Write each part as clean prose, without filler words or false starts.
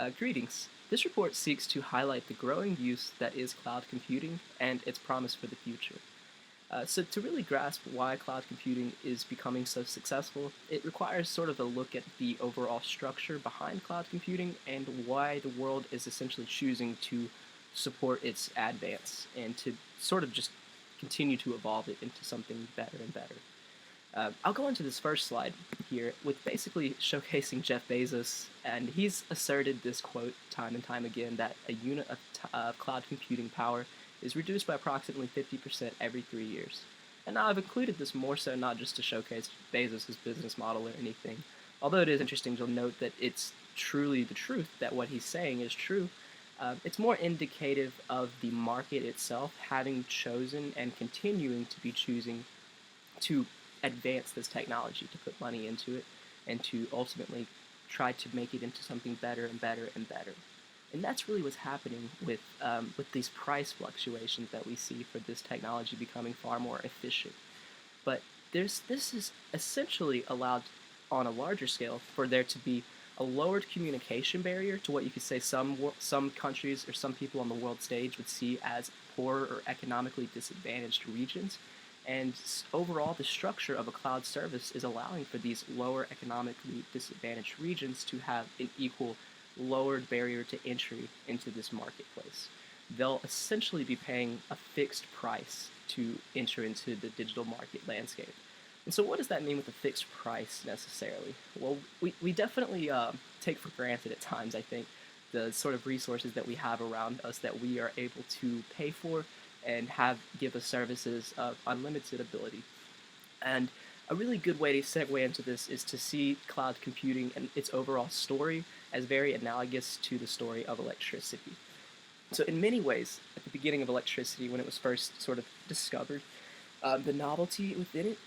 Greetings. This report seeks to highlight the growing use that is cloud computing and its promise for the future. So, to really grasp why cloud computing is becoming so successful, it requires sort of a look at the overall structure behind cloud computing and why the world is essentially choosing to support its advance and to sort of just continue to evolve it into something better and better. I'll go into this first slide here with basically showcasing Jeff Bezos, and he's asserted this quote time and time again that a unit of cloud computing power is reduced by approximately 50% every 3 years. And now I've included this more so not just to showcase Bezos' business model or anything, although it is interesting to note that it's truly the truth that what he's saying is true. It's more indicative of the market itself having chosen and continuing to be choosing to advance this technology, to put money into it, and to ultimately try to make it into something better and better and better. And that's really what's happening with these price fluctuations that we see for this technology becoming far more efficient. But this is essentially allowed on a larger scale for there to be a lowered communication barrier to what you could say some countries or some people on the world stage would see as poor or economically disadvantaged regions. And overall, the structure of a cloud service is allowing for these lower economically disadvantaged regions to have an equal lowered barrier to entry into this marketplace. They'll essentially be paying a fixed price to enter into the digital market landscape. And so, what does that mean with a fixed price necessarily? Well, we definitely take for granted at times, I think, the sort of resources that we have around us that we are able to pay for and have give us services of unlimited ability. And a really good way to segue into this is to see cloud computing and its overall story as very analogous to the story of electricity. So, in many ways, at the beginning of electricity, when it was first sort of discovered, the novelty within it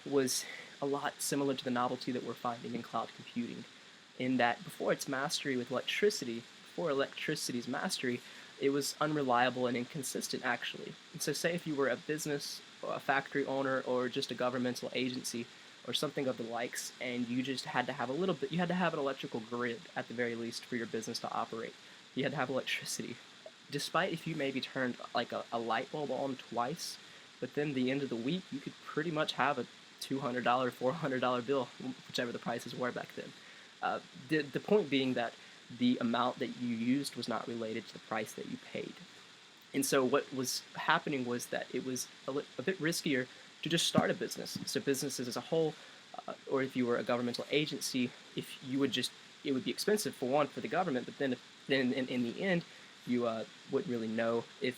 was a lot similar to the novelty that we're finding in cloud computing, in that before electricity's mastery, it was unreliable and inconsistent actually. And so, say if you were a business, or a factory owner, or just a governmental agency, or something of the likes, and you just had to have a little bit, you had to have an electrical grid at the very least for your business to operate. You had to have electricity. Despite if you maybe turned like a light bulb on twice, but then the end of the week, you could pretty much have a $200, $400 bill, whichever the prices were back then. The point being that the amount that you used was not related to the price that you paid. And so what was happening was that it was a bit riskier to just start a business. So businesses as a whole, or if you were a governmental agency, if you would just, it would be expensive for one for the government, but then in the end, you wouldn't really know if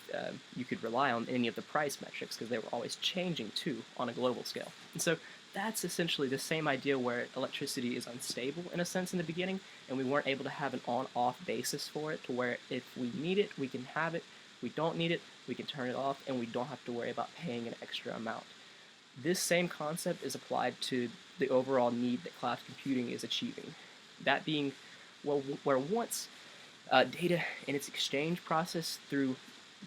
you could rely on any of the price metrics because they were always changing too on a global scale. And so that's essentially the same idea where electricity is unstable in a sense in the beginning, and we weren't able to have an on-off basis for it to where if we need it, we can have it. We don't need it, we can turn it off, and we don't have to worry about paying an extra amount. This same concept is applied to the overall need that cloud computing is achieving. That being, well, where once data and its exchange process through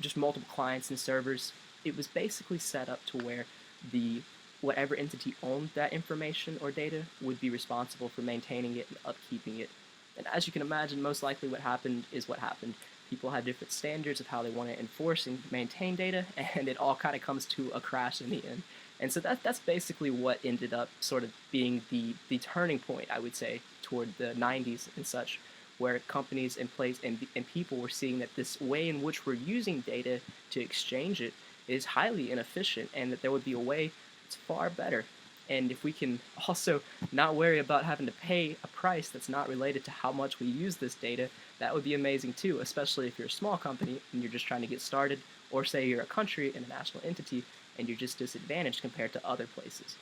just multiple clients and servers, it was basically set up to where the whatever entity owned that information or data would be responsible for maintaining it and upkeeping it. And as you can imagine, most likely what happened is what happened. People have different standards of how they want to enforce and maintain data, and it all kind of comes to a crash in the end. And so that's basically what ended up sort of being the turning point, I would say, toward the 90s and such, where companies and people were seeing that this way in which we're using data to exchange it is highly inefficient, and that there would be a way that's far better. And if we can also not worry about having to pay a price that's not related to how much we use this data, that would be amazing too, especially if you're a small company and you're just trying to get started, or say you're a country and a national entity and you're just disadvantaged compared to other places.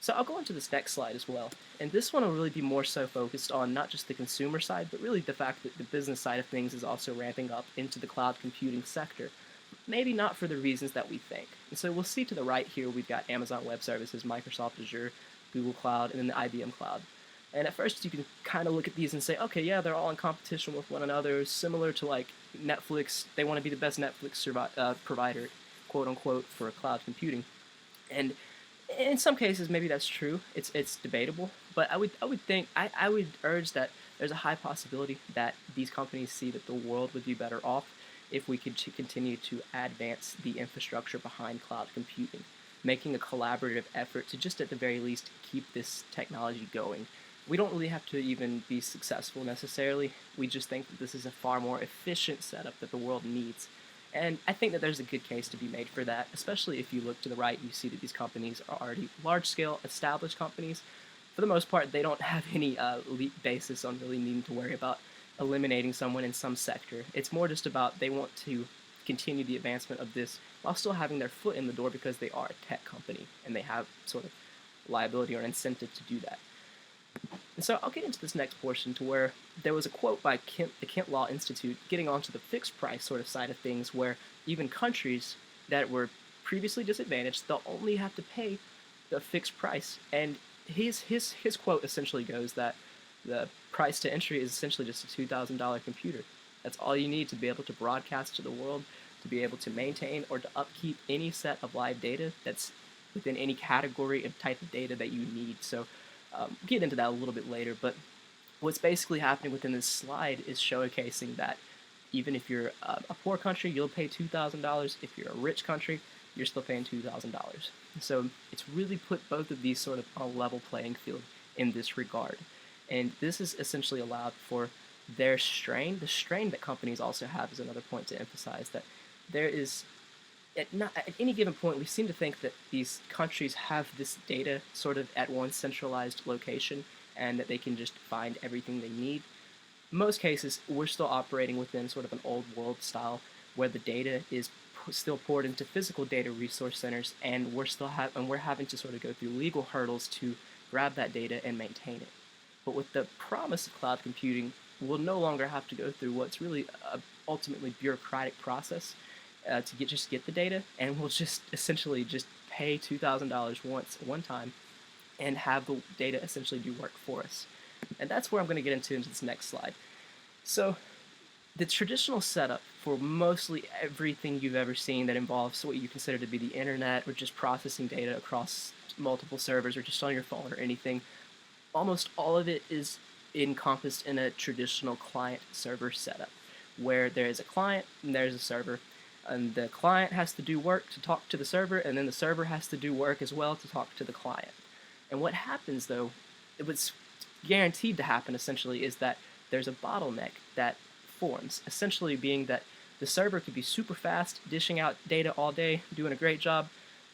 So I'll go into this next slide as well. And this one will really be more so focused on not just the consumer side, but really the fact that the business side of things is also ramping up into the cloud computing sector. Maybe not for the reasons that we think. And so we'll see to the right here, we've got Amazon Web Services, Microsoft Azure, Google Cloud, and then the IBM Cloud. And at first you can kind of look at these and say, okay, yeah, they're all in competition with one another, similar to like Netflix. They want to be the best Netflix provider, quote unquote, for cloud computing. And in some cases, maybe that's true. It's debatable, but I would urge that there's a high possibility that these companies see that the world would be better off if we could continue to advance the infrastructure behind cloud computing, making a collaborative effort to just at the very least keep this technology going. We don't really have to even be successful necessarily. We just think that this is a far more efficient setup that the world needs. And I think that there's a good case to be made for that, especially if you look to the right, you see that these companies are already large scale, established companies. For the most part, they don't have any basis on really needing to worry about eliminating someone in some sector. It's more just about they want to continue the advancement of this while still having their foot in the door because they are a tech company and they have sort of liability or an incentive to do that. And so I'll get into this next portion to where there was a quote by the Kent Law Institute getting onto the fixed price sort of side of things, where even countries that were previously disadvantaged, they'll only have to pay the fixed price. And his quote essentially goes that the price to entry is essentially just a $2,000 computer. That's all you need to be able to broadcast to the world, to be able to maintain or to upkeep any set of live data that's within any category and type of data that you need. So we'll get into that a little bit later, but what's basically happening within this slide is showcasing that even if you're a poor country, you'll pay $2,000. If you're a rich country, you're still paying $2,000. So it's really put both of these sort of on a level playing field in this regard. And this is essentially allowed for their strain. The strain that companies also have is another point to emphasize, that there is, at any given point, we seem to think that these countries have this data sort of at one centralized location and that they can just find everything they need. In most cases, we're still operating within sort of an old world style where the data is still poured into physical data resource centers, and we're having to sort of go through legal hurdles to grab that data and maintain it. But with the promise of cloud computing, we'll no longer have to go through what's really a ultimately bureaucratic process to get the data, and we'll just essentially just pay $2,000 one time and have the data essentially do work for us. And that's where I'm going to get into this next slide. So the traditional setup for mostly everything you've ever seen that involves what you consider to be the internet or just processing data across multiple servers or just on your phone or anything, almost all of it is encompassed in a traditional client-server setup, where there is a client and there's a server, and the client has to do work to talk to the server, and then the server has to do work as well to talk to the client. And what happens, though, what's guaranteed to happen essentially, is that there's a bottleneck that forms, essentially being that the server could be super fast, dishing out data all day, doing a great job,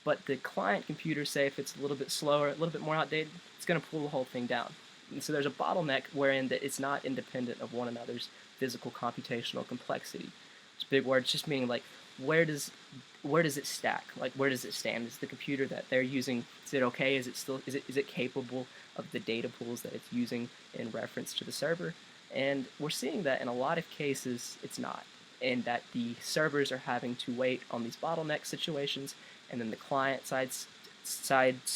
but the client computer, say if it's a little bit slower, a little bit more outdated, it's going to pull the whole thing down. And so there's a bottleneck wherein that it's not independent of one another's physical computational complexity. It's a big word, it's just meaning like where does it stack? Like where does it stand? Is the computer that they're using, is it okay? Is it capable of the data pools that it's using in reference to the server? And we're seeing that in a lot of cases it's not, and that the servers are having to wait on these bottleneck situations, and then the client side's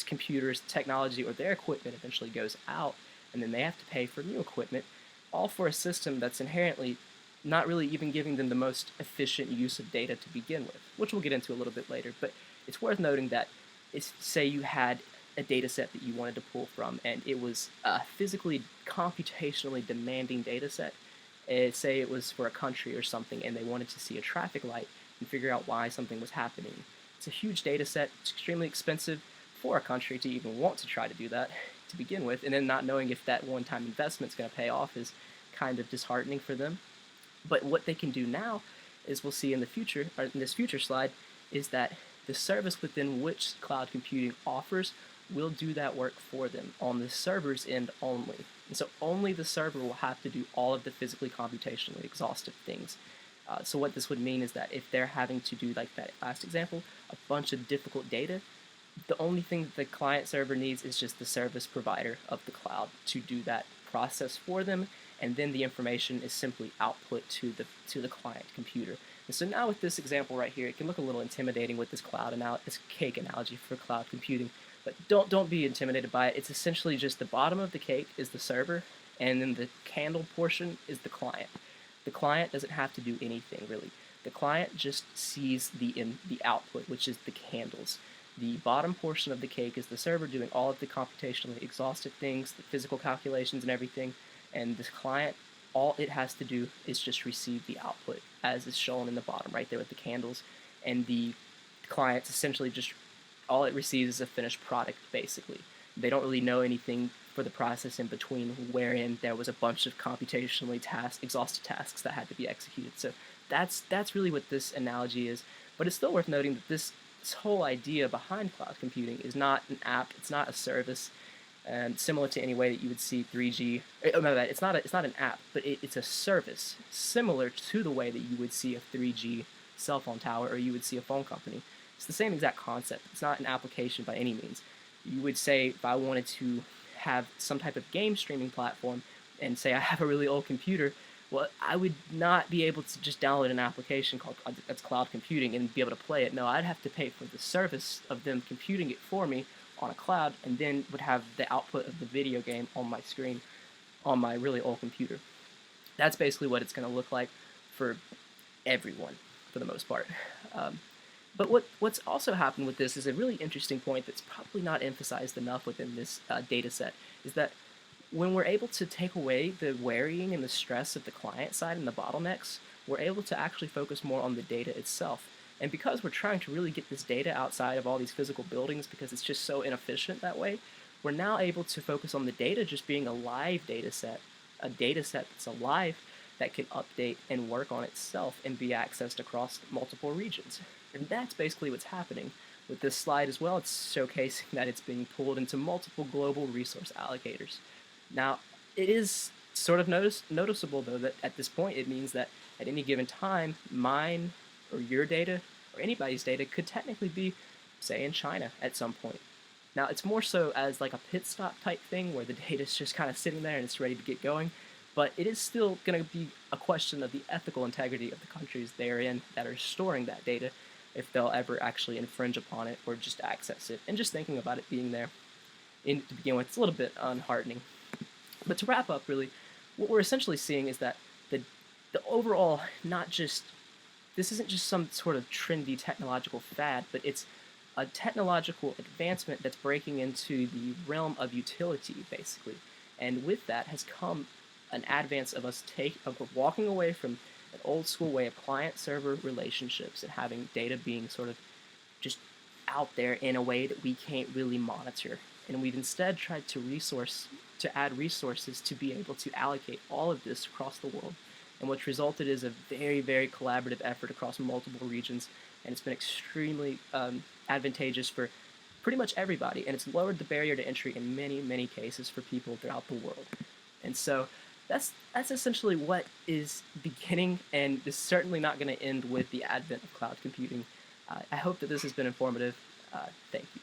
computers, technology, or their equipment eventually goes out, and then they have to pay for new equipment, all for a system that's inherently not really even giving them the most efficient use of data to begin with, which we'll get into a little bit later. But it's worth noting that, say you had a data set that you wanted to pull from, and it was a physically, computationally demanding data set. Say it was for a country or something, and they wanted to see a traffic light and figure out why something was happening. It's a huge data set, it's extremely expensive for a country to even want to try to do that to begin with, and then not knowing if that one-time investment is going to pay off is kind of disheartening for them. But what they can do now, as we'll see in the future, or in this future slide, is that the service within which cloud computing offers will do that work for them on the server's end only. And so only the server will have to do all of the physically computationally exhaustive things. So what this would mean is that if they're having to do, like that last example, a bunch of difficult data, the only thing that the client server needs is just the service provider of the cloud to do that process for them, and then the information is simply output to the client computer. And so now with this example right here, it can look a little intimidating with this this cake analogy for cloud computing, but don't be intimidated by it. It's essentially just the bottom of the cake is the server, and then the candle portion is the client. The client doesn't have to do anything really. The client just sees the output, which is the candles. The bottom portion of the cake is the server doing all of the computationally exhaustive things, the physical calculations and everything, and this client, all it has to do is just receive the output as is shown in the bottom right there with the candles, and the client's essentially just all it receives is a finished product basically. They don't really know anything for the process in between, wherein there was a bunch of computationally exhaustive tasks that had to be executed. So that's really what this analogy is. But it's still worth noting that this whole idea behind cloud computing is not an app, it's not a service, similar to any way that you would see 3G. Oh, no, it's not an app, but it's a service similar to the way that you would see a 3G cell phone tower or you would see a phone company. It's the same exact concept. It's not an application by any means. You would say if I wanted to have some type of game streaming platform and say I have a really old computer, well, I would not be able to just download an application called that's cloud computing and be able to play it. No, I'd have to pay for the service of them computing it for me on a cloud, and then would have the output of the video game on my screen on my really old computer. That's basically what it's going to look like for everyone, for the most part. But what's also happened with this is a really interesting point that's probably not emphasized enough within this data set, is that when we're able to take away the worrying and the stress of the client side and the bottlenecks, we're able to actually focus more on the data itself. And because we're trying to really get this data outside of all these physical buildings because it's just so inefficient that way, we're now able to focus on the data just being a live data set, a data set that's alive that can update and work on itself and be accessed across multiple regions. And that's basically what's happening with this slide as well. It's showcasing that it's being pulled into multiple global resource allocators. Now, it is sort of noticeable, though, that at this point it means that at any given time, mine or your data or anybody's data could technically be, say, in China at some point. Now, it's more so as like a pit stop type thing where the data is just kind of sitting there and it's ready to get going, but it is still going to be a question of the ethical integrity of the countries therein that are storing that data, if they'll ever actually infringe upon it or just access it. And just thinking about it being there to begin with, it's a little bit unheartening. But to wrap up, really, what we're essentially seeing is that the overall, this isn't just some sort of trendy technological fad, but it's a technological advancement that's breaking into the realm of utility, basically. And with that has come an advance of of walking away from an old school way of client-server relationships and having data being sort of just out there in a way that we can't really monitor. And we've instead tried to add resources to be able to allocate all of this across the world. And what's resulted is a very, very collaborative effort across multiple regions, and it's been extremely advantageous for pretty much everybody, and it's lowered the barrier to entry in many, many cases for people throughout the world. And so that's essentially what is beginning, and is certainly not going to end with the advent of cloud computing. I hope that this has been informative. Thank you.